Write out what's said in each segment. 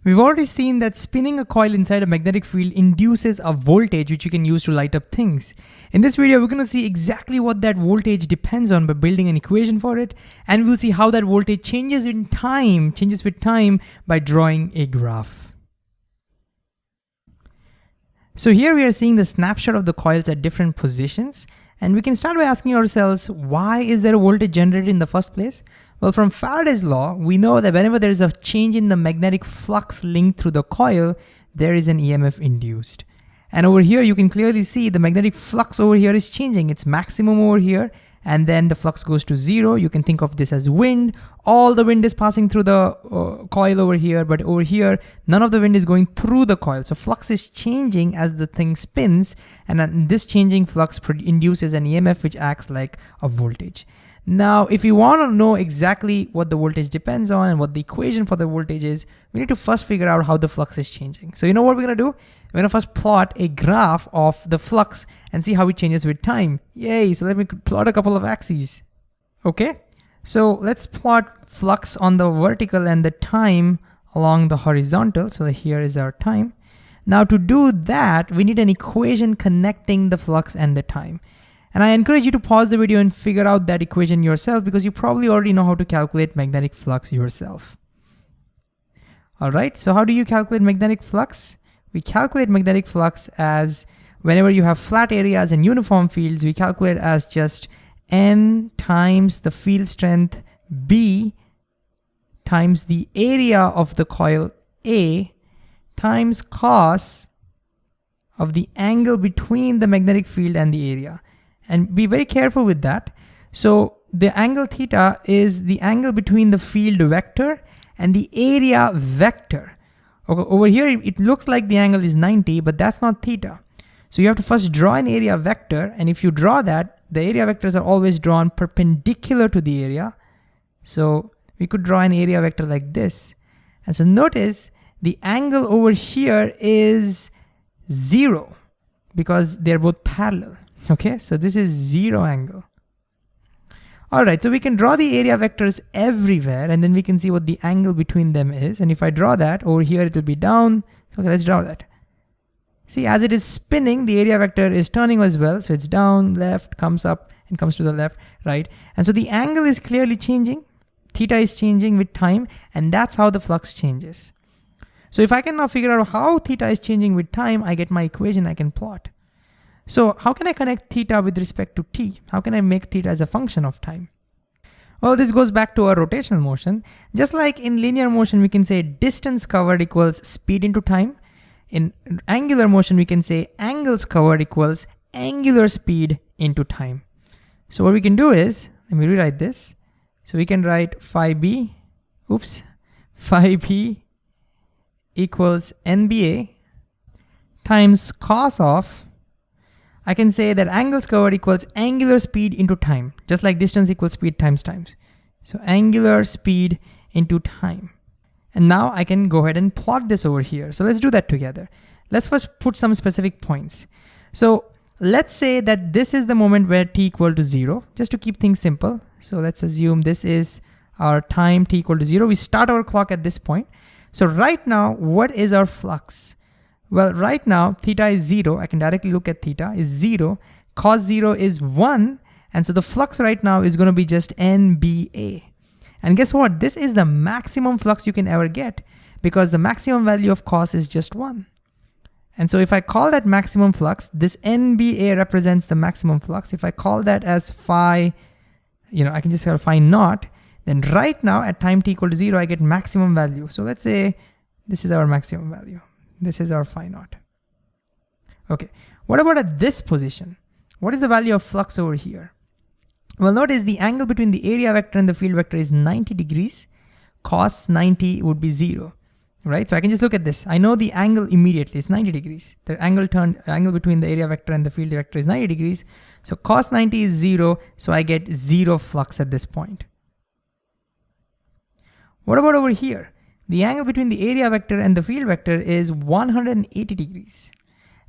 We've already seen that spinning a coil inside a magnetic field induces a voltage which you can use to light up things. In this video, we're going to see exactly what that voltage depends on by building an equation for it, and we'll see how that voltage changes with time by drawing a graph. So here we are seeing the snapshot of the coils at different positions, and we can start by asking ourselves, why is there a voltage generated in the first place? Well, from Faraday's law, we know that whenever there is a change in the magnetic flux linked through the coil, there is an EMF induced. And over here, you can clearly see the magnetic flux over here is changing. It's maximum over here, and then the flux goes to 0. You can think of this as wind. All the wind is passing through the coil over here, but over here, none of the wind is going through the coil. So flux is changing as the thing spins, and then this changing flux induces an EMF which acts like a voltage. Now, if you want to know exactly what the voltage depends on and what the equation for the voltage is, we need to first figure out how the flux is changing. So you know what we're going to do? We're going to first plot a graph of the flux and see how it changes with time. Yay, so let me plot a couple of axes. Okay, so let's plot flux on the vertical and the time along the horizontal. So here is our time. Now to do that, we need an equation connecting the flux and the time. And I encourage you to pause the video and figure out that equation yourself, because you probably already know how to calculate magnetic flux yourself. All right, so how do you calculate magnetic flux? We calculate magnetic flux as whenever you have flat areas and uniform fields, we calculate as just N times the field strength B times the area of the coil A times cos of the angle between the magnetic field and the area. And be very careful with that. So the angle theta is the angle between the field vector and the area vector. Okay, over here, it looks like the angle is 90, but that's not theta. So you have to first draw an area vector. And if you draw that, the area vectors are always drawn perpendicular to the area. So we could draw an area vector like this. And so notice the angle over here is 0 because they're both parallel. Okay, so this is 0 angle. All right, so we can draw the area vectors everywhere, and then we can see what the angle between them is. And if I draw that over here, it will be down. So okay, let's draw that. See, as it is spinning, the area vector is turning as well. So it's down, left, comes up, and comes to the left, right? And so the angle is clearly changing. Theta is changing with time, and that's how the flux changes. So if I can now figure out how theta is changing with time, I get my equation I can plot. So how can I connect theta with respect to t? How can I make theta as a function of time? Well, this goes back to our rotational motion. Just like in linear motion, we can say distance covered equals speed into time. In angular motion, we can say angles covered equals angular speed into time. So what we can do is, let me rewrite this. So we can write phi b equals NBA times cos of, I can say that angles covered equals angular speed into time, just like distance equals speed times times. So angular speed into time. And now I can go ahead and plot this over here. So let's do that together. Let's first put some specific points. So let's say that this is the moment where t equal to 0, just to keep things simple. So let's assume this is our time t equal to 0. We start our clock at this point. So right now, what is our flux? Well, right now, theta is 0. I can directly look at theta is 0. Cos 0 is 1. And so the flux right now is going to be just NBA. And guess what? This is the maximum flux you can ever get, because the maximum value of cos is just 1. And so if I call that maximum flux, this NBA represents the maximum flux. If I call that as phi, I can just call phi naught, then right now at time t equal to 0, I get maximum value. So let's say this is our maximum value. This is our phi naught. Okay, what about at this position? What is the value of flux over here? Well, notice the angle between the area vector and the field vector is 90 degrees. Cos 90 would be 0, right? So I can just look at this. I know the angle immediately, it's 90 degrees. The angle between the area vector and the field vector is 90 degrees. So cos 90 is 0, so I get 0 flux at this point. What about over here? The angle between the area vector and the field vector is 180 degrees.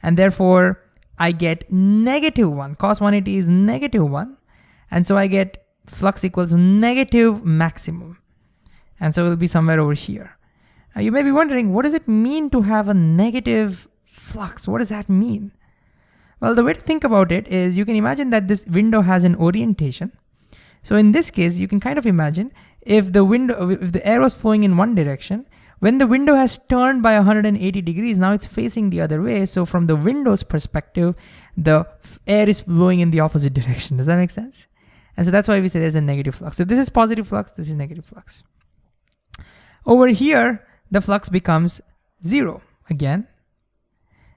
And therefore, I get -1. Cos 180 is -1. And so I get flux equals negative maximum. And so it will be somewhere over here. Now you may be wondering, what does it mean to have a negative flux? What does that mean? Well, the way to think about it is you can imagine that this window has an orientation. So in this case, you can kind of imagine if the air was flowing in one direction, when the window has turned by 180 degrees, now it's facing the other way. So from the window's perspective, the air is blowing in the opposite direction. Does that make sense? And so that's why we say there's a negative flux. So if this is positive flux, this is negative flux. Over here, the flux becomes 0 again.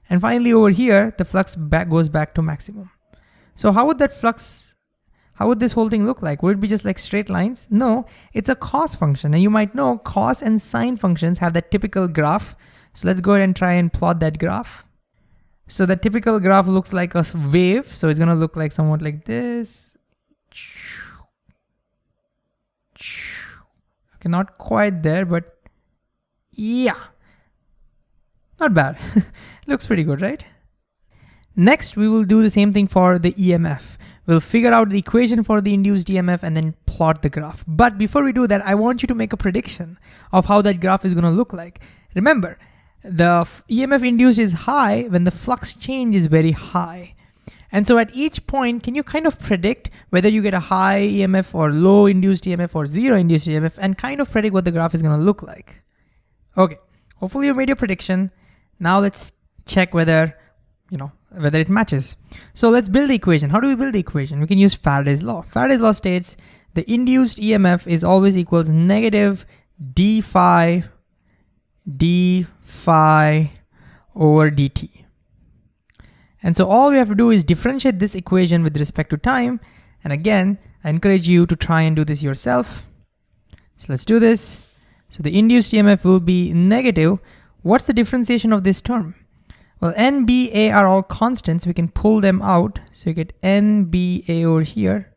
And finally over here, the flux goes back to maximum. So how would this whole thing look like? Would it be just like straight lines? No, it's a cos function. And you might know cos and sine functions have that typical graph. So let's go ahead and try and plot that graph. So the typical graph looks like a wave. So it's gonna look like somewhat like this. Okay, not quite there, but yeah, not bad. Looks pretty good, right? Next, we will do the same thing for the EMF. We'll figure out the equation for the induced EMF and then plot the graph. But before we do that, I want you to make a prediction of how that graph is gonna look like. Remember, the EMF induced is high when the flux change is very high. And so at each point, can you kind of predict whether you get a high EMF or low induced EMF or zero induced EMF and kind of predict what the graph is gonna look like? Okay, hopefully you made your prediction. Now let's check whether it matches. So let's build the equation. How do we build the equation? We can use Faraday's law. Faraday's law states the induced EMF is always equals negative d phi over dt. And so all we have to do is differentiate this equation with respect to time. And again, I encourage you to try and do this yourself. So let's do this. So the induced EMF will be negative. What's the differentiation of this term? Well, N, B, A are all constants. We can pull them out. So you get N, B, A over here.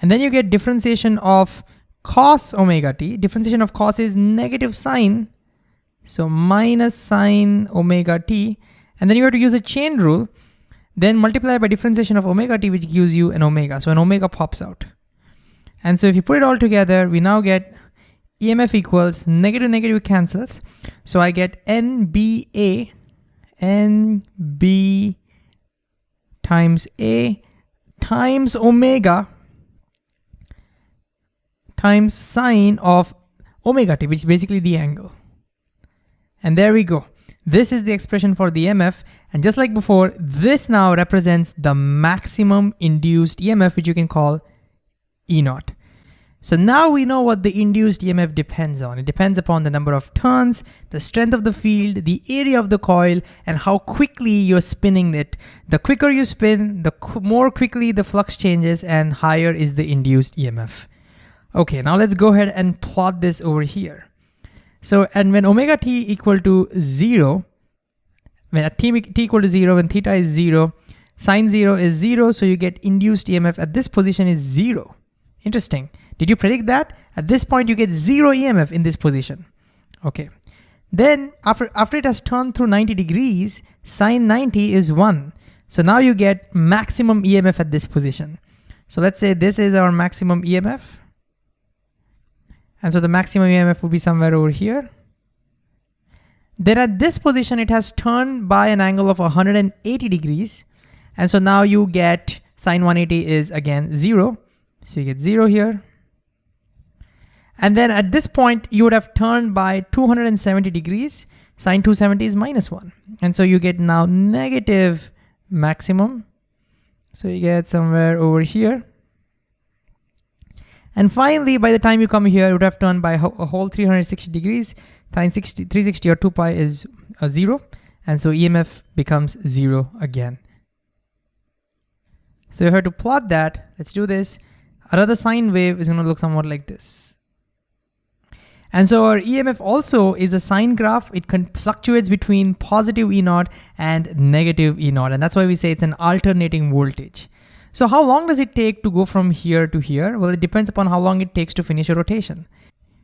And then you get differentiation of cos omega t. Differentiation of cos is negative sine. So minus sine omega t. And then you have to use a chain rule. Then multiply by differentiation of omega t, which gives you an omega. So an omega pops out. And so if you put it all together, we now get EMF equals negative negative cancels. So I get NBA, NB times A times omega times sine of omega t, which is basically the angle. And there we go. This is the expression for the EMF. And just like before, this now represents the maximum induced EMF, which you can call E naught. So now we know what the induced EMF depends on. It depends upon the number of turns, the strength of the field, the area of the coil, and how quickly you're spinning it. The quicker you spin, the more quickly the flux changes and higher is the induced EMF. Okay, now let's go ahead and plot this over here. So, and when omega t equal to 0, when at t equal to 0, when theta is 0, sine 0 is 0, so you get induced EMF at this position is 0. Interesting. Did you predict that? At this point, you get 0 EMF in this position. Okay. Then after it has turned through 90 degrees, sine 90 is 1. So now you get maximum EMF at this position. So let's say this is our maximum EMF. And so the maximum EMF will be somewhere over here. Then at this position, it has turned by an angle of 180 degrees. And so now you get sine 180 is again 0. So you get 0 here. And then at this point, you would have turned by 270 degrees. Sine 270 is minus 1. And so you get now negative maximum. So you get somewhere over here. And finally, by the time you come here, you would have turned by a whole 360 degrees. Sine 360 or 2 pi is 0. And so EMF becomes 0 again. So you have to plot that. Let's do this. Another sine wave is going to look somewhat like this. And so our EMF also is a sine graph. It fluctuates between positive E naught and negative E naught. And that's why we say it's an alternating voltage. So how long does it take to go from here to here? Well, it depends upon how long it takes to finish a rotation.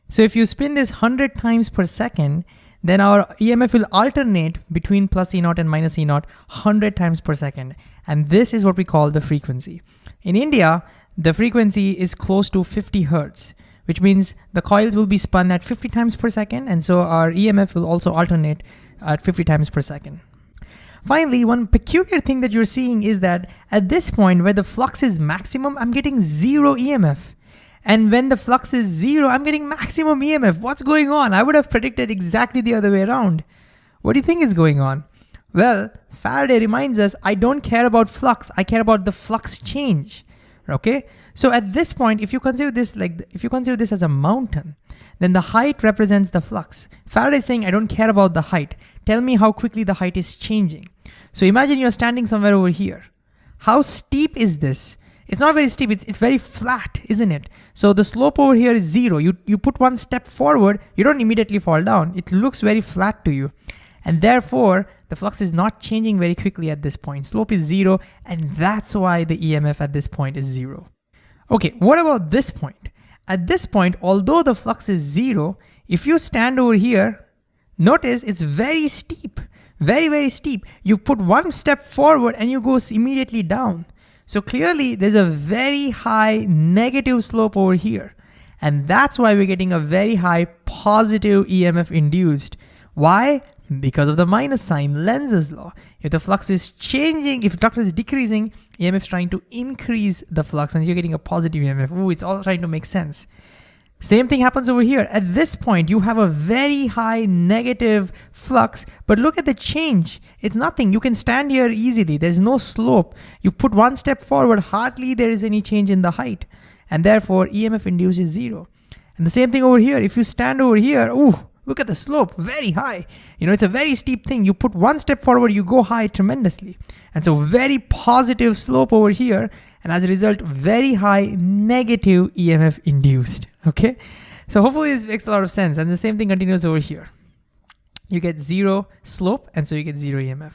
So if you spin this 100 times per second, then our EMF will alternate between plus E naught and minus E naught 100 times per second. And this is what we call the frequency. In India, the frequency is close to 50 hertz, which means the coils will be spun at 50 times per second, and so our EMF will also alternate at 50 times per second. Finally, one peculiar thing that you're seeing is that at this point where the flux is maximum, I'm getting zero EMF. And when the flux is zero, I'm getting maximum EMF. What's going on? I would have predicted exactly the other way around. What do you think is going on? Well, Faraday reminds us, I don't care about flux, I care about the flux change, okay? So at this point, if you consider this as a mountain, then the height represents the flux. Faraday is saying, I don't care about the height. Tell me how quickly the height is changing. So imagine you're standing somewhere over here. How steep is this? It's not very steep, it's very flat, isn't it? So the slope over here is zero. You put one step forward, you don't immediately fall down. It looks very flat to you. And therefore, the flux is not changing very quickly at this point. Slope is zero, and that's why the EMF at this point is zero. Okay, what about this point? At this point, although the flux is zero, if you stand over here, notice it's very steep, very, very steep. You put one step forward and you go immediately down. So clearly there's a very high negative slope over here. And that's why we're getting a very high positive EMF induced. Why? Because of the minus sign, Lenz's law. If the flux is changing, if the flux is decreasing, EMF is trying to increase the flux, and you're getting a positive EMF. Ooh, it's all trying to make sense. Same thing happens over here. At this point, you have a very high negative flux, but look at the change. It's nothing. You can stand here easily. There's no slope. You put one step forward, hardly there is any change in the height, and therefore EMF induced is zero. And the same thing over here. If you stand over here, ooh, look at the slope, very high. You know, it's a very steep thing. You put one step forward, you go high tremendously. And so very positive slope over here. And as a result, very high negative EMF induced, okay? So hopefully this makes a lot of sense. And the same thing continues over here. You get zero slope, and so you get zero EMF.